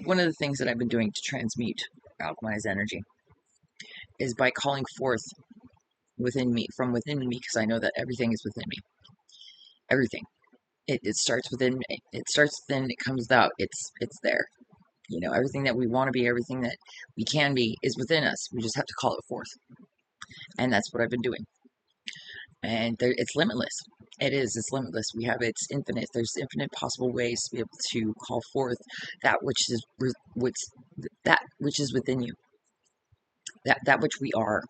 one of the things that I've been doing to transmute alchemized energy is by calling forth within me, from within me, because I know that everything is within me. Everything. It starts within me. It starts within, it comes out. It's there. You know, everything that we want to be, everything that we can be is within us. We just have to call it forth. And that's what I've been doing. And it's limitless. It is. It's limitless. It's infinite. There's infinite possible ways to be able to call forth that which is which is within you. That which we are.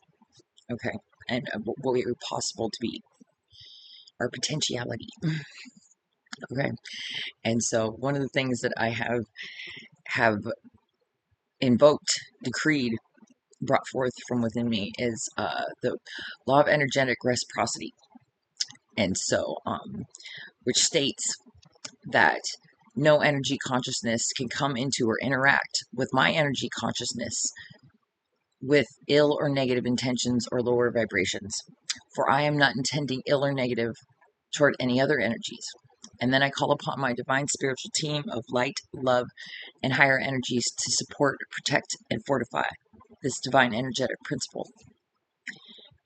Okay, and what we are possible to be. Our potentiality. Okay, and so one of the things that I have invoked, decreed, brought forth from within me is the law of energetic reciprocity, and so which states that no energy consciousness can come into or interact with my energy consciousness with ill or negative intentions or lower vibrations, for I am not intending ill or negative toward any other energies. And then I call upon my divine spiritual team of light, love, and higher energies to support, protect, and fortify this divine energetic principle.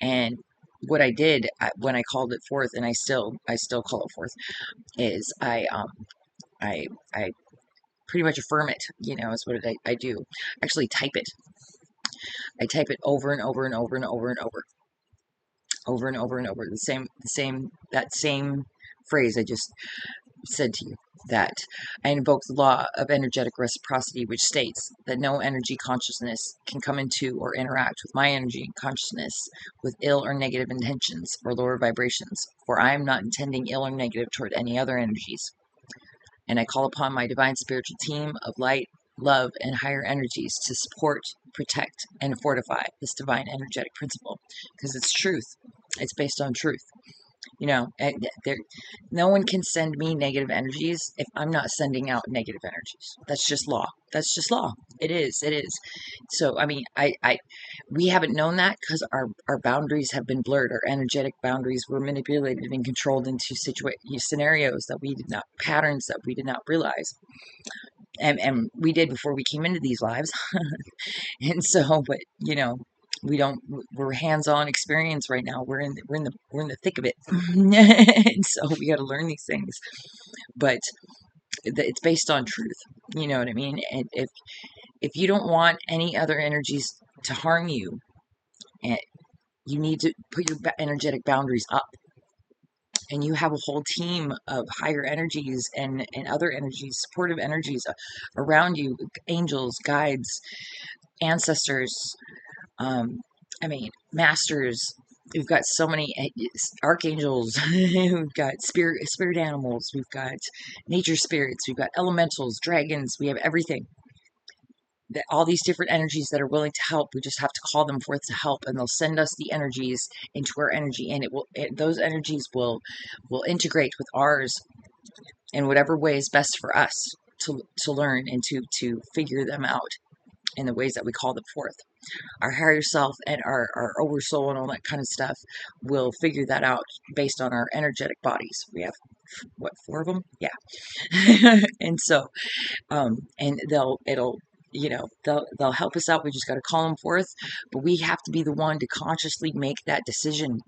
And what I did when I called it forth, and I still call it forth, is I pretty much affirm it. You know, is what I do. Actually, type it. I type it over and over and over and over and over, over and over and over. That same phrase I just said to you, that I invoke the law of energetic reciprocity, which states that no energy consciousness can come into or interact with my energy consciousness with ill or negative intentions or lower vibrations, for I am not intending ill or negative toward any other energies. And I call upon my divine spiritual team of light, love, and higher energies to support, protect, and fortify this divine energetic principle, because it's truth. It's based on truth. You know, no one can send me negative energies if I'm not sending out negative energies. That's just law. That's just law. It is. It is. So, I mean, we haven't known that because our boundaries have been blurred. Our energetic boundaries were manipulated and controlled into scenarios that we did not, patterns that we did not realize. And we did before we came into these lives. And so, but, you know, we're hands-on experience right now. We're in the thick of it. And so we got to learn these things, but it's based on truth. You know what I mean? And if you don't want any other energies to harm you, and you need to put your energetic boundaries up. And you have a whole team of higher energies and other energies, supportive energies around you, angels, guides, ancestors, I mean, masters. We've got so many archangels. We've got spirit animals. We've got nature spirits. We've got elementals, dragons. We have everything. All these different energies that are willing to help. We just have to call them forth to help, and they'll send us the energies into our energy, and those energies will integrate with ours in whatever way is best for us to learn and to figure them out in the ways that we call them forth. Our higher self and our oversoul and all that kind of stuff will figure that out based on our energetic bodies. We have, what, 4 of them? Yeah. And so, and they'll help us out. We just got to call them forth, but we have to be the one to consciously make that decision.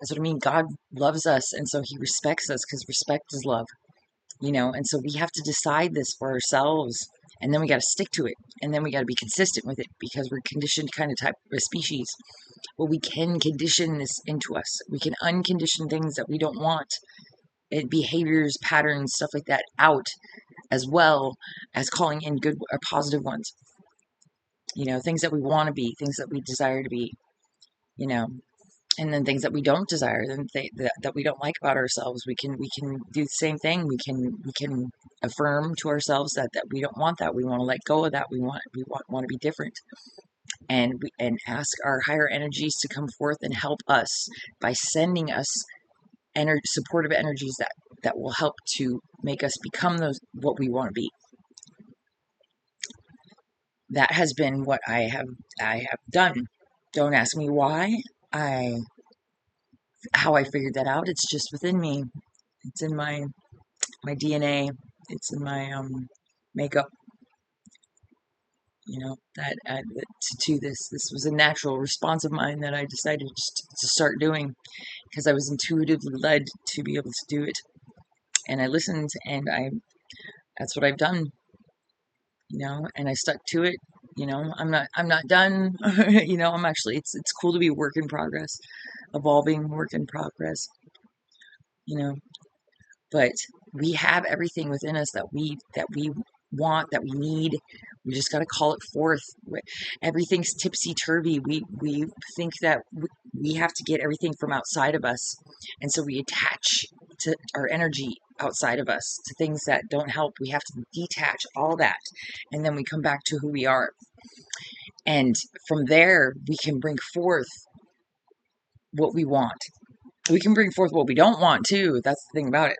That's what I mean. God loves us, and so he respects us, because respect is love, you know, and so we have to decide this for ourselves, and then we got to stick to it, and then we got to be consistent with it, because we're conditioned kind of type of a species. Well, we can condition this into us. We can uncondition things that we don't want, behaviors, patterns, stuff like that, out, as well as calling in good or positive ones. You know, things that we want to be, things that we desire to be, you know, and then things that we don't desire, and that we don't like about ourselves. We can do the same thing. We can affirm to ourselves that we don't want that. We want to let go of that. We want to be different, and ask our higher energies to come forth and help us by sending us supportive energies that will help to make us become what we want to be. That has been what I have done. Don't ask me why. How I figured that out. It's just within me. It's in my DNA. It's in my makeup. that to do this was a natural response of mine that I decided just to start doing because I was intuitively led to be able to do it, and I listened, and I that's what I've done, and I stuck to it. I'm not done. I'm actually, it's cool to be a work in progress, evolving work in progress, you know but we have everything within us that we want, that we need. We just got to call it forth. Everything's tipsy turvy. We think that we have to get everything from outside of us, and so we attach to our energy outside of us to things that don't help. We have to detach all that, and then we come back to who we are, and from there we can bring forth what we want. We can bring forth what we don't want too. That's the thing about it.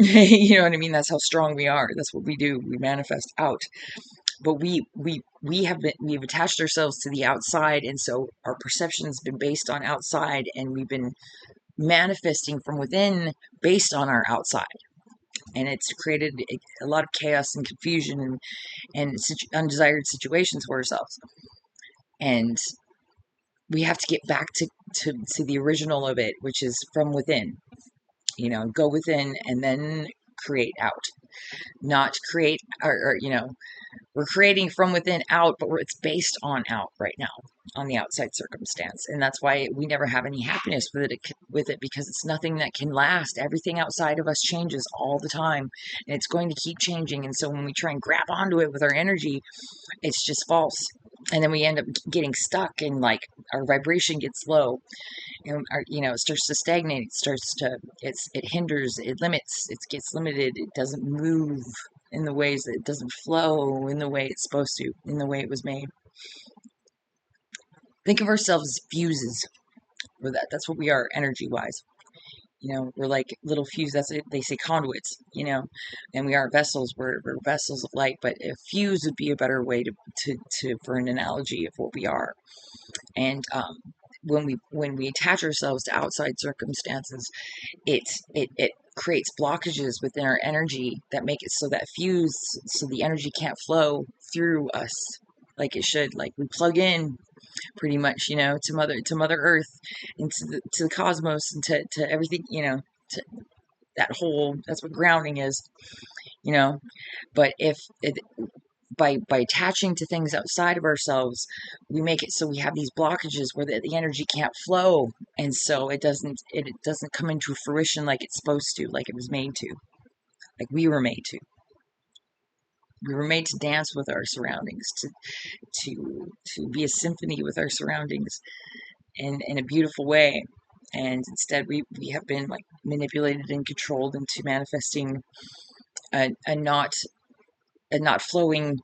You know what I mean? That's how strong we are. That's what we do. We manifest out. But we've attached ourselves to the outside, and so our perception's been based on outside, and we've been manifesting from within based on our outside. And it's created a lot of chaos and confusion and undesired situations for ourselves. And we have to get back to the original of it, which is from within. Go within and then create out. Not create, or we're creating from within out, but it's based on out right now, on the outside circumstance, and that's why we never have any happiness with it, because it's nothing that can last. Everything outside of us changes all the time, and it's going to keep changing. And so when we try and grab onto it with our energy, it's just false, and then we end up getting stuck, and like our vibration gets low, and it starts to stagnate. It hinders, it limits, it gets limited, it doesn't move in the ways that it doesn't flow in the way it's supposed to, in the way it was made. Think of ourselves as fuses. That's what we are, energy wise. We're like little fuses. That's it. They say conduits, and we are vessels. We're vessels of light, but a fuse would be a better way to for an analogy of what we are. And when we attach ourselves to outside circumstances, it creates blockages within our energy that make it so that fuse, so the energy can't flow through us like it should. Like we plug in pretty much, to Mother Earth, and to the cosmos, and to everything, to that whole. That's what grounding is, you know. But if it, by attaching to things outside of ourselves, we make it so we have these blockages where the energy can't flow, and so it doesn't come into fruition like it's supposed to, like it was made to, like we were made to. We were made to dance with our surroundings, to be a symphony with our surroundings, in a beautiful way. And instead, we have been like manipulated and controlled into manifesting a not flowing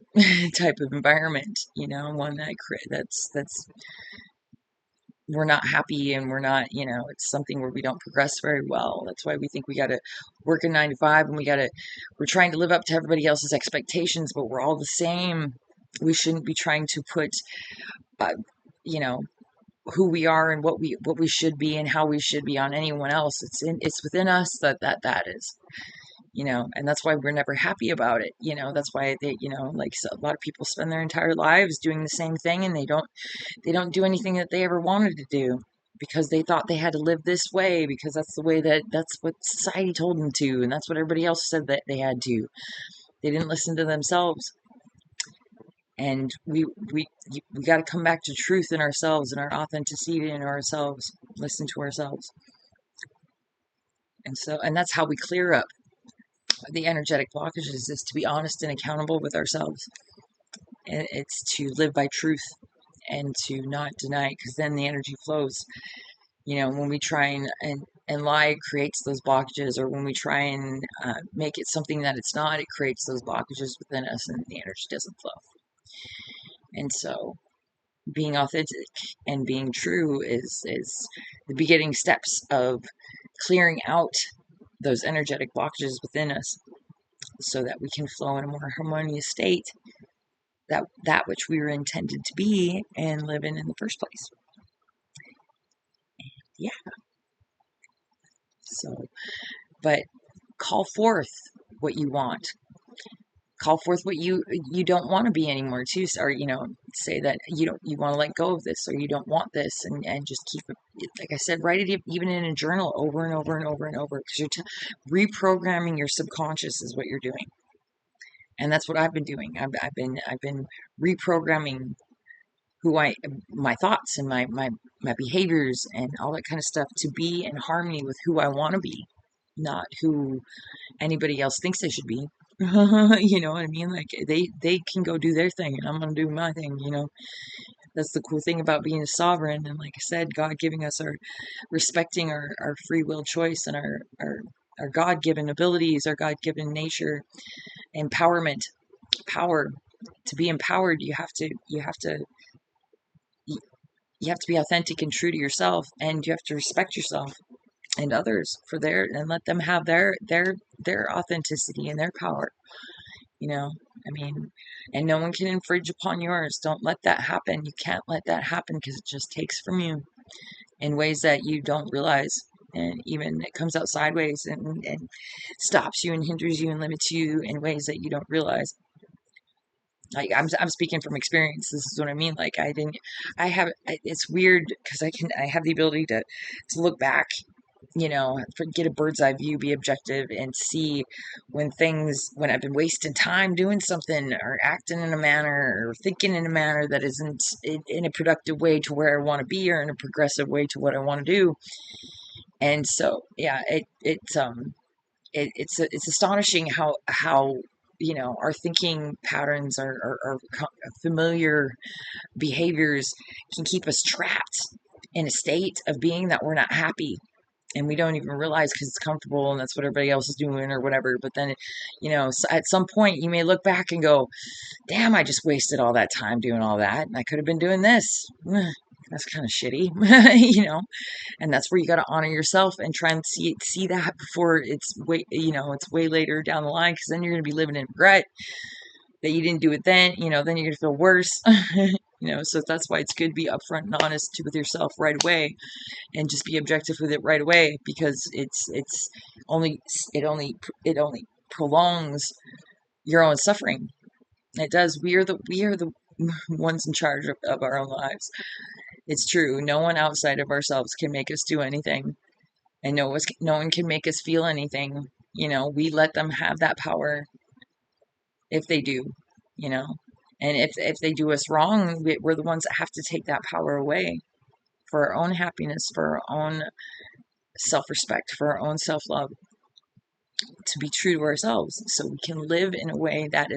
type of environment, one that's we're not happy, and we're not, it's something where we don't progress very well. That's why we think we got to work a 9 to 5, and we're trying to live up to everybody else's expectations, but we're all the same. We shouldn't be trying to put, uh, you know, who we are and what we should be and how we should be on anyone else. It's within us that is, and that's why we're never happy about it. That's why like a lot of people spend their entire lives doing the same thing, and they don't do anything that they ever wanted to do, because they thought they had to live this way, because that's what society told them to, and that's what everybody else said that they had to. They didn't listen to themselves. And we got to come back to truth in ourselves, and our authenticity in ourselves. Listen to ourselves, and that's how we clear up the energetic blockages, is to be honest and accountable with ourselves. And it's to live by truth and to not deny it, because then the energy flows. When we try and lie, it creates those blockages, or when we try and make it something that it's not, it creates those blockages within us, and the energy doesn't flow. And so being authentic and being true is the beginning steps of clearing out those energetic blockages within us, so that we can flow in a more harmonious state, that which we were intended to be and live in the first place. Yeah. So, but call forth what you want. Call forth what you don't want to be anymore too, or say that you want to let go of this, or you don't want this, and just keep it, like I said, write it even in a journal over and over and over and over, because reprogramming your subconscious is what you're doing. And that's what I've been doing. I've been reprogramming who my thoughts and my behaviors and all that kind of stuff to be in harmony with who I want to be, not who anybody else thinks they should be. You know what I mean? Like they can go do their thing and I'm gonna do my thing, That's the cool thing about being a sovereign, and like I said, God giving us respecting our free will choice and our God-given abilities, our God-given nature, empowerment, power. To be empowered, you have to be authentic and true to yourself, and you have to respect yourself and others for and let them have their authenticity and their power. I mean, and no one can infringe upon yours. Don't let that happen. You can't let that happen, because it just takes from you in ways that you don't realize. And even it comes out sideways and stops you and hinders you and limits you in ways that you don't realize. Like I'm speaking from experience. This is what I mean. Like it's weird because I have the ability to look back, get a bird's eye view, be objective, and see when I've been wasting time doing something or acting in a manner or thinking in a manner that isn't in a productive way to where I want to be, or in a progressive way to what I want to do. And so, yeah, it's astonishing how our thinking patterns, our familiar behaviors can keep us trapped in a state of being that we're not happy, and we don't even realize, because it's comfortable and that's what everybody else is doing or whatever. But then, at some point you may look back and go, damn, I just wasted all that time doing all that, and I could have been doing this. That's kind of shitty. And that's where you got to honor yourself and try and see that before it's way later down the line, because then you're going to be living in regret that you didn't do it then. Then you're going to feel worse. So that's why it's good to be upfront and honest with yourself right away, and just be objective with it right away, because it only prolongs your own suffering. It does. We are the ones in charge of our own lives. It's true. No one outside of ourselves can make us do anything, and no one can make us feel anything. We let them have that power if they do. You know, and if they do us wrong, we're the ones that have to take that power away for our own happiness, for our own self-respect, for our own self-love, to be true to ourselves, so we can live in a way that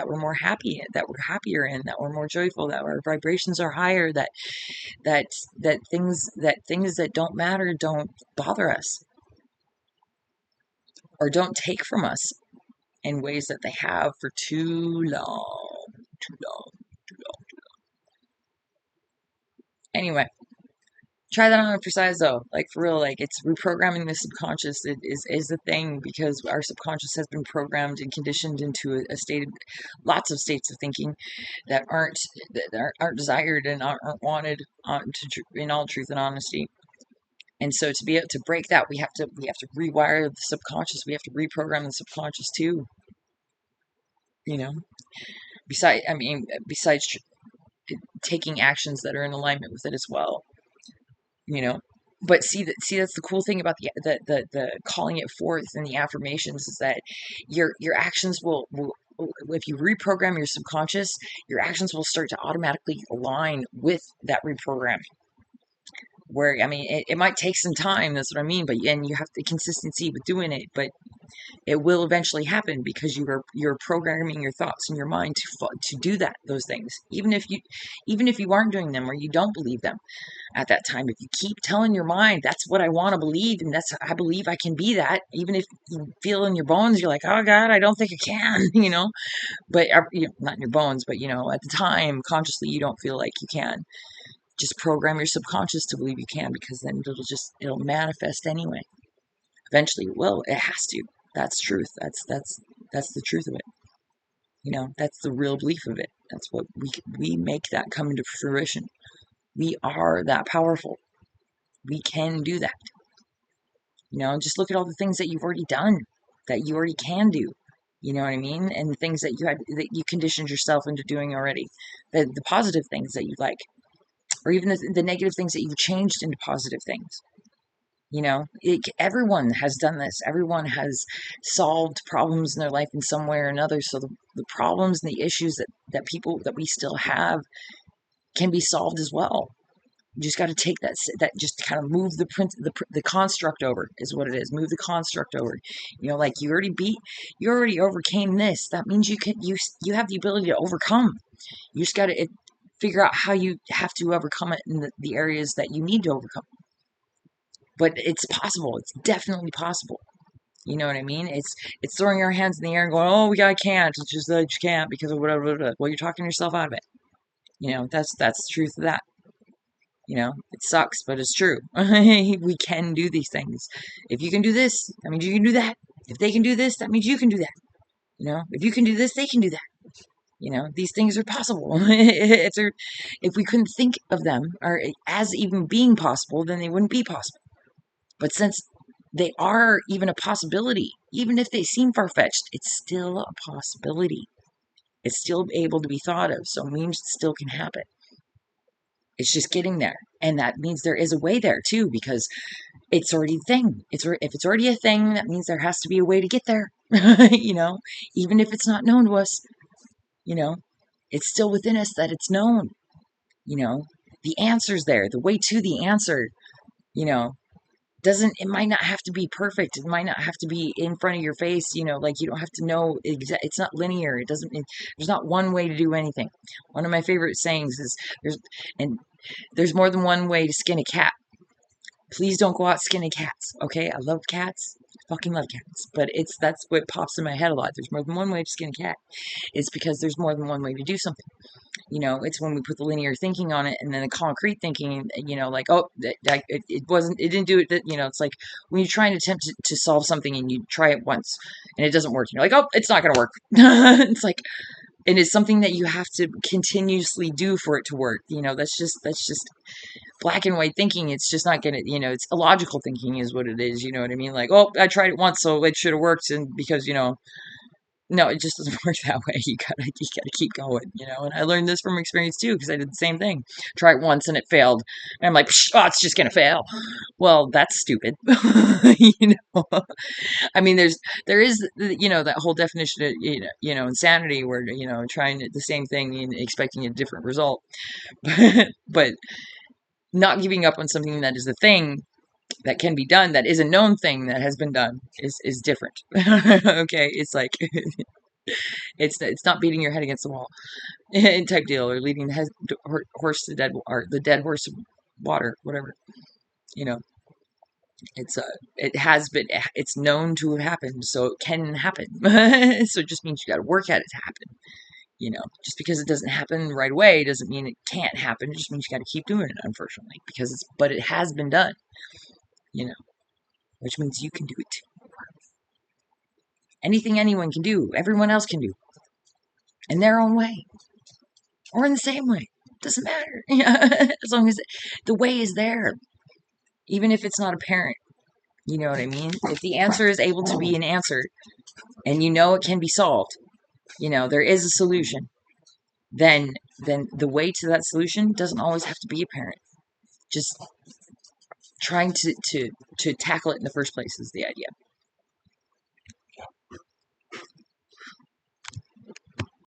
we're more happy, that we're happier in, that we're more joyful, that our vibrations are higher, that things that don't matter don't bother us, or don't take from us in ways that they have for too long, too long, too long. Anyway, try that on for size though. Like, for real, like, it's reprogramming the subconscious. It is the thing, because our subconscious has been programmed and conditioned into a state of lots of states of thinking that aren't desired and aren't wanted, in all truth and honesty. And so, to be able to break that, we have to rewire the subconscious. We have to reprogram the subconscious too. You know, besides taking actions that are in alignment with it as well. You know, but that's the cool thing about the calling it forth and the affirmations, is that your actions will, if you reprogram your subconscious, your actions will start to automatically align with that reprogram. Where, I mean, it might take some time, that's what I mean, and you have the consistency with doing it, but it will eventually happen, because you're programming your thoughts and your mind to do those things, even if you aren't doing them, or you don't believe them at that time. If you keep telling your mind, that's what I want to believe, and I believe I can be that, even if you feel in your bones, you're like, oh God, I don't think I can, but not in your bones, but at the time, consciously, you don't feel like you can. Just program your subconscious to believe you can, because then it'll manifest anyway. Eventually it will. It has to. That's truth. That's the truth of it. That's the real belief of it. That's what we make that come into fruition. We are that powerful. We can do that. Just look at all the things that you've already done, that you already can do. You know what I mean? And the things that you conditioned yourself into doing already, the positive things that you like, or even the negative things that you've changed into positive things. Everyone has done this. Everyone has solved problems in their life in some way or another. So the problems and the issues that we still have can be solved as well. You just got to take that just kind of move the construct over is what it is. Move the construct over. Like you already overcame this. That means you have the ability to overcome. You just got to figure out how you have to overcome it in the areas that you need to overcome. But it's possible. It's definitely possible. You know what I mean? It's throwing our hands in the air and going, "Oh, I can't. It's just that you can't because of whatever." Well, you're talking yourself out of it. That's the truth of that. It sucks, but it's true. We can do these things. If you can do this, that means you can do that. If they can do this, that means you can do that. If you can do this, they can do that. These things are possible. If we couldn't think of them or as even being possible, then they wouldn't be possible. But since they are even a possibility, even if they seem far-fetched, it's still a possibility. It's still able to be thought of, so it means it still can happen. It's just getting there. And that means there is a way there too, because it's already a thing. If it's already a thing, that means there has to be a way to get there. Even if it's not known to us, it's still within us that it's known. The answer's there, the way to the answer, it might not have to be perfect. It might not have to be in front of your face, like you don't have to know it's not linear. There's not one way to do anything. One of my favorite sayings is there's more than one way to skin a cat. Please don't go out skinning cats. Okay. I love cats. I fucking love cats. But that's what pops in my head a lot. There's more than one way to skin a cat. It's because there's more than one way to do something. It's when we put the linear thinking on it and then the concrete thinking, like, oh, it didn't do it. It's like when you try and attempt to solve something and you try it once and it doesn't work. You're like, oh, it's not going to work. It's like, and it's something that you have to continuously do for it to work. That's just black and white thinking. It's just not going to, it's illogical thinking is what it is. You know what I mean? Like, oh, I tried it once, so it should have worked. And because, no, it just doesn't work that way. You gotta keep going, And I learned this from experience too, because I did the same thing. Try it once and it failed, and I'm like, oh, it's just gonna fail. Well, that's stupid, I mean, there is, that whole definition of, insanity, where trying the same thing and expecting a different result, but not giving up on something that is a thing that can be done, that is a known thing that has been done, is different. Okay, it's like it's not beating your head against the wall type deal, or leading the horse to the dead horse to water, whatever. It's it's known to have happened, so it can happen. So it just means you got to work at it to happen. Just because it doesn't happen right away doesn't mean it can't happen. It just means you got to keep doing it, unfortunately, but it has been done. Which means you can do it too. Anything anyone can do, everyone else can do. In their own way. Or in the same way. Doesn't matter. As long as the way is there. Even if it's not apparent. You know what I mean? If the answer is able to be an answer, and it can be solved, there is a solution, then the way to that solution doesn't always have to be apparent. Just trying to tackle it in the first place is the idea.